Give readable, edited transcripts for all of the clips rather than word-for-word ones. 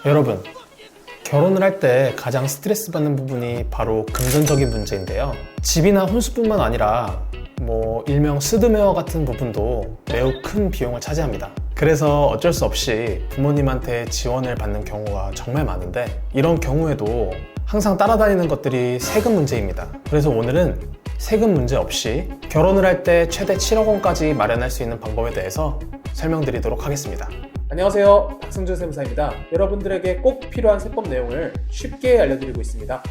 여러분, 결혼을 할 때 가장 스트레스 받는 부분이 바로 금전적인 문제인데요. 집이나 혼수뿐만 아니라 일명 스드메어 같은 부분도 매우 큰 비용을 차지합니다. 그래서 어쩔 수 없이 부모님한테 지원을 받는 경우가 정말 많은데, 이런 경우에도 항상 따라다니는 것들이 세금 문제입니다. 그래서 오늘은 세금 문제 없이 결혼을 할 때 최대 7억 원까지 마련할 수 있는 방법에 대해서 설명드리도록 하겠습니다. 안녕하세요, 박승준 세무사입니다. 여러분들에게 꼭 필요한 세법 내용을 쉽게 알려드리고 있습니다.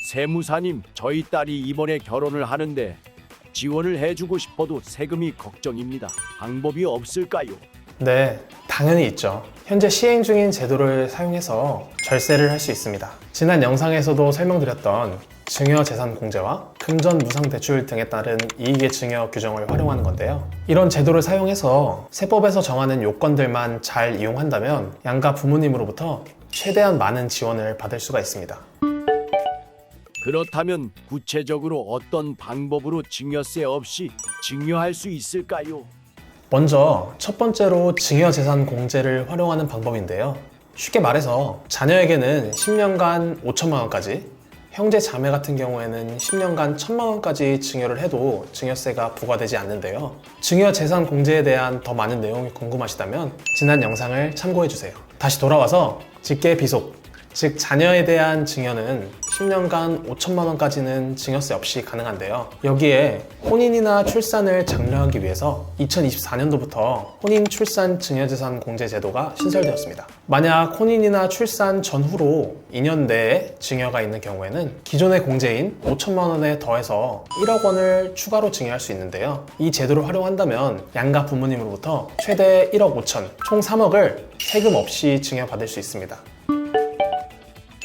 세무사님, 저희 딸이 이번에 결혼을 하는데 지원을 해주고 싶어도 세금이 걱정입니다. 방법이 없을까요? 네, 당연히 있죠. 현재 시행 중인 제도를 사용해서 절세를 할 수 있습니다. 지난 영상에서도 설명드렸던 증여재산공제와 금전무상대출 등에 따른 이익의 증여 규정을 활용하는 건데요. 이런 제도를 사용해서 세법에서 정하는 요건들만 잘 이용한다면 양가 부모님으로부터 최대한 많은 지원을 받을 수가 있습니다. 그렇다면 구체적으로 어떤 방법으로 증여세 없이 증여할 수 있을까요? 먼저 첫 번째로 증여재산공제를 활용하는 방법인데요. 쉽게 말해서 자녀에게는 10년간 5천만 원까지, 형제 자매 같은 경우에는 10년간 1,000만 원까지 증여를 해도 증여세가 부과되지 않는데요. 증여재산공제에 대한 더 많은 내용이 궁금하시다면 지난 영상을 참고해주세요. 다시 돌아와서 직계비속, 즉 자녀에 대한 증여는 10년간 5천만 원까지는 증여세 없이 가능한데요. 여기에 혼인이나 출산을 장려하기 위해서 2024년도부터 혼인 출산 증여재산 공제 제도가 신설되었습니다. 만약 혼인이나 출산 전후로 2년 내에 증여가 있는 경우에는 기존의 공제인 5천만 원에 더해서 1억 원을 추가로 증여할 수 있는데요. 이 제도를 활용한다면 양가 부모님으로부터 최대 1억 5천, 총 3억을 세금 없이 증여받을 수 있습니다.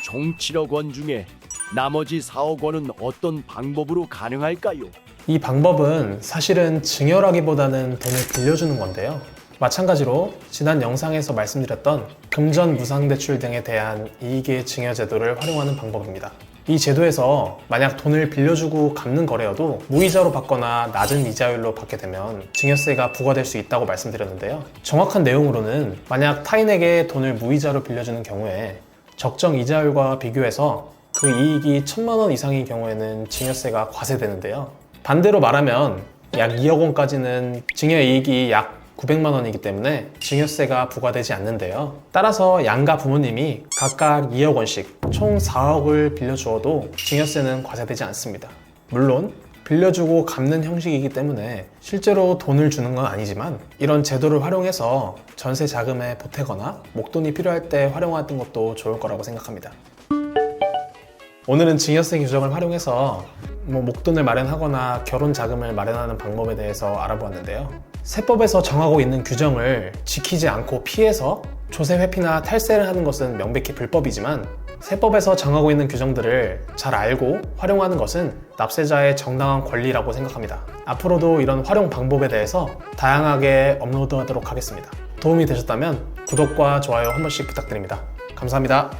총 7억 원 중에 나머지 4억 원은 어떤 방법으로 가능할까요? 이 방법은 사실은 증여라기보다는 돈을 빌려주는 건데요. 마찬가지로 지난 영상에서 말씀드렸던 금전무상대출 등에 대한 이익의 증여 제도를 활용하는 방법입니다. 이 제도에서 만약 돈을 빌려주고 갚는 거래여도 무이자로 받거나 낮은 이자율로 받게 되면 증여세가 부과될 수 있다고 말씀드렸는데요. 정확한 내용으로는 만약 타인에게 돈을 무이자로 빌려주는 경우에 적정 이자율과 비교해서 그 이익이 1,000만 원 이상인 경우에는 증여세가 과세되는데요. 반대로 말하면 약 2억 원까지는 증여이익이 약 900만 원이기 때문에 증여세가 부과되지 않는데요. 따라서 양가 부모님이 각각 2억 원씩 총 4억을 빌려주어도 증여세는 과세되지 않습니다. 물론 빌려주고 갚는 형식이기 때문에 실제로 돈을 주는 건 아니지만 이런 제도를 활용해서 전세 자금에 보태거나 목돈이 필요할 때 활용하는 것도 좋을 거라고 생각합니다. 오늘은 증여세 규정을 활용해서 목돈을 마련하거나 결혼 자금을 마련하는 방법에 대해서 알아보았는데요. 세법에서 정하고 있는 규정을 지키지 않고 피해서 조세 회피나 탈세를 하는 것은 명백히 불법이지만 세법에서 정하고 있는 규정들을 잘 알고 활용하는 것은 납세자의 정당한 권리라고 생각합니다. 앞으로도 이런 활용 방법에 대해서 다양하게 업로드하도록 하겠습니다. 도움이 되셨다면 구독과 좋아요 한 번씩 부탁드립니다. 감사합니다.